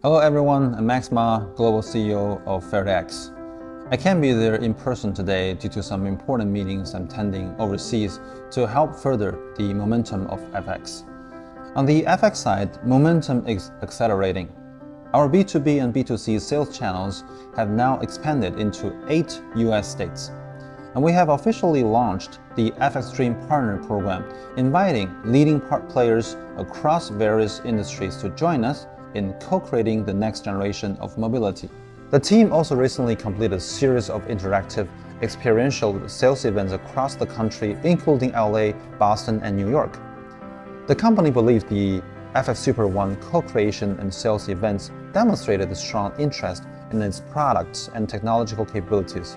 Hello everyone, I'm Max Ma, Global CEO of Faraday. I can't be there in person today due to some important meetings I'm attending overseas to help further the momentum of FX. On the FX side, momentum is accelerating. Our B2B and B2C sales channels have now expanded into 8 US states. And we have officially launched the FX Stream Partner Program, inviting leading part players across various industries to join us in co-creating the next generation of mobility. The team also recently completed a series of interactive, experiential sales events across the country, including LA, Boston, and New York. The company believes the FX Super One co-creation and sales events demonstrated a strong interest in its products and technological capabilities.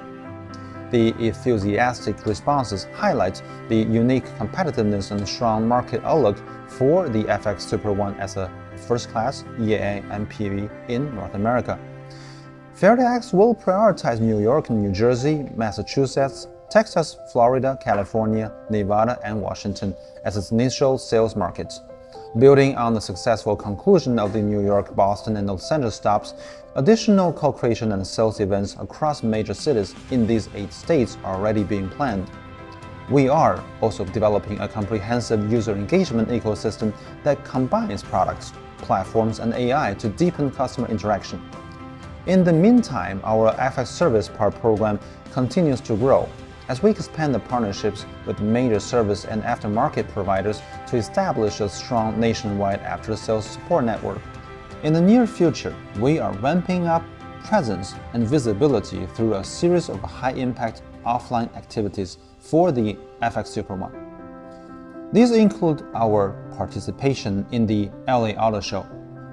The enthusiastic responses highlight the unique competitiveness and strong market outlook for the FX Super One as a first-class EAA MPV in North America. Faraday will prioritize New York, New Jersey, Massachusetts, Texas, Florida, California, Nevada, and Washington as its initial sales markets. Building on the successful conclusion of the New York, Boston, and Los Angeles stops, additional co-creation and sales events across major cities in these 8 states are already being planned. We are also developing a comprehensive user engagement ecosystem that combines products, platforms, and AI to deepen customer interaction. In the meantime, our FX Service Part program continues to grow as we expand the partnerships with major service and aftermarket providers to establish a strong nationwide after-sales support network. In the near future, we are ramping up presence and visibility through a series of high-impact offline activities for the FX Super One. These include our participation in the LA Auto Show.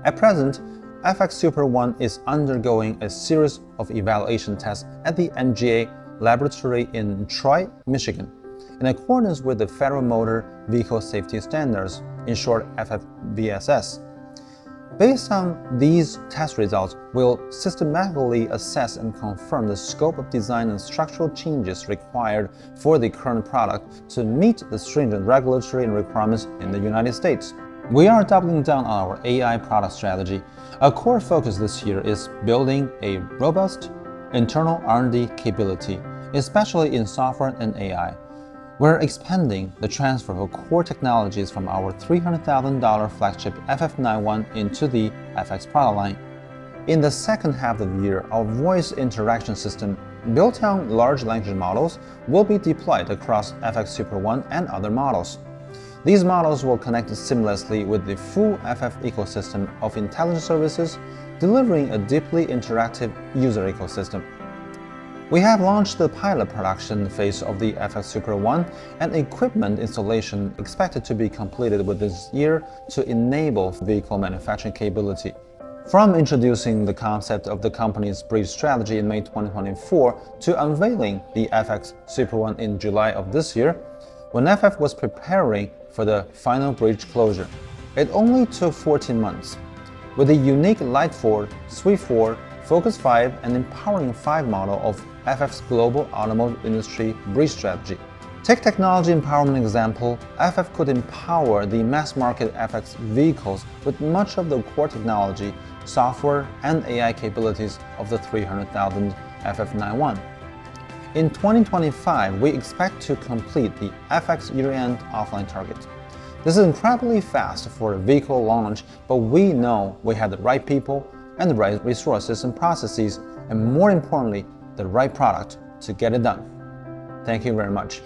At present, FX Super One is undergoing a series of evaluation tests at the MGA laboratory in Troy, Michigan, in accordance with the Federal Motor Vehicle Safety Standards, in short FFVSS. Based on these test results, we'll systematically assess and confirm the scope of design and structural changes required for the current product to meet the stringent regulatory requirements in the United States. We are doubling down on our AI product strategy. A core focus this year is building a robust internal R&D capability, especially in software and AI. We're expanding the transfer of core technologies from our $300,000 flagship FF91 into the FX product line. In the second half of the year, our voice interaction system, built on large language models, will be deployed across FX Super One and other models. These models will connect seamlessly with the full FF ecosystem of intelligence services, delivering a deeply interactive user ecosystem. We have launched the pilot production phase of the FX Super One, and equipment installation expected to be completed within this year to enable vehicle manufacturing capability. From introducing the concept of the company's bridge strategy in May 2024 to unveiling the FX Super One in July of this year, when FF was preparing for the final bridge closure, it only took 14 months. With the unique Light 4, Sweet 4, Focus 5, and Empowering 5 model of FF's global automotive industry bridge strategy. Take technology empowerment example, FF could empower the mass-market FX vehicles with much of the core technology, software, and AI capabilities of the $300,000 FF91. In 2025, we expect to complete the FX year-end offline target. This is incredibly fast for a vehicle launch, but we know we have the right people and the right resources and processes, and more importantly, the right product to get it done. Thank you very much.